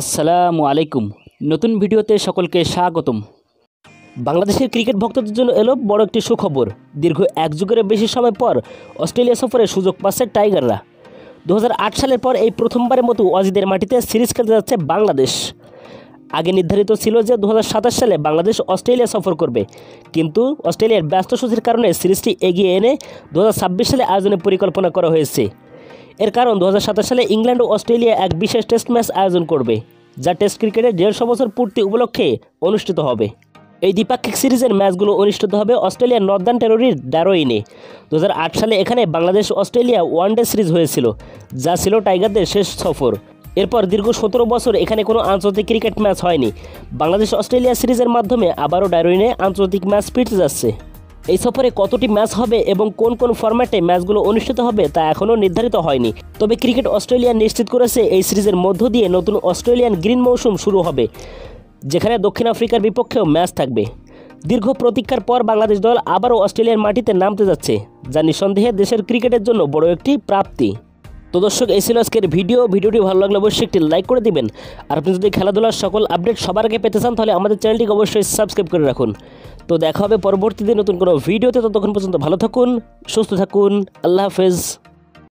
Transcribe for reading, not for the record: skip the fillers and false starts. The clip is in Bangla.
আসসালামু আলাইকুম। নতুন ভিডিওতে সকলকে স্বাগতম। বাংলাদেশের ক্রিকেট ভক্তদের জন্য এলো বড় একটি সুখবর। দীর্ঘ এক যুগের বেশি সময় পর অস্ট্রেলিয়া সফরে সুযোগ পাচ্ছে টাইগাররা। 2008 সালের পর এই প্রথমবারের মতো অজিদের মাটিতে সিরিজ খেলতে যাচ্ছে বাংলাদেশ। আগে নির্ধারিত ছিল যে 2027 সালে বাংলাদেশ অস্ট্রেলিয়া সফর করবে, কিন্তু অস্ট্রেলিয়ার ব্যস্ত সূচির কারণে সিরিজটি এগিয়ে এনে 2026 সালে আয়োজনের পরিকল্পনা করা হয়েছে। এর কারণ 2027 সালে ইংল্যান্ড ও অস্ট্রেলিয়া এক বিশেষ টেস্ট ম্যাচ আয়োজন করবে, যা টেস্ট ক্রিকেটের 150 বছর পূর্তি উপলক্ষে অনুষ্ঠিত হবে। এই দ্বিপাক্ষিক সিরিজের ম্যাচগুলো অনুষ্ঠিত হবে অস্ট্রেলিয়ার নর্দার্ন টেরিটরির ডারউইনে। 2008 সালে এখানে বাংলাদেশ অস্ট্রেলিয়া ওয়ানডে সিরিজ হয়েছিল, যা ছিল টাইগারদের শেষ সফর। এরপর দীর্ঘ 17 বছর এখানে কোনো আন্তর্জাতিক ক্রিকেট ম্যাচ হয়নি। বাংলাদেশ অস্ট্রেলিয়া সিরিজের মাধ্যমে আবারও ডারউইনে আন্তর্জাতিক ম্যাচ ফিরতে যাচ্ছে। এই সফরে কতটি ম্যাচ হবে এবং কোন কোন ফরম্যাটে ম্যাচগুলো অনুষ্ঠিত হবে তা এখনও নির্ধারিত হয়নি। তবে ক্রিকেট অস্ট্রেলিয়া নিশ্চিত করেছে এই সিরিজের মধ্য দিয়ে নতুন অস্ট্রেলিয়ান গ্রিন মৌসুম শুরু হবে, যেখানে দক্ষিণ আফ্রিকার বিপক্ষেও ম্যাচ থাকবে। দীর্ঘ প্রতীক্ষার পর বাংলাদেশ দল আবারও অস্ট্রেলিয়ার মাটিতে নামতে যাচ্ছে, যা নিঃসন্দেহে দেশের ক্রিকেটের জন্য বড় একটি প্রাপ্তি। তো দর্শক, এই ছিল আজকের ভিডিওটি ভালো লাগলে অবশ্যই একটি লাইক করে দিবেন। আর আপনি যদি খেলাধুলার সকল আপডেট সবার আগে পেতে চান তাহলে আমাদের চ্যানেলটিকে অবশ্যই সাবস্ক্রাইব করে রাখুন। তো দেখা হবে পরবর্তীতে নতুন কোনো ভিডিওতে। ততক্ষণ পর্যন্ত ভালো থাকুন, সুস্থ থাকুন। আল্লাহ হাফেজ।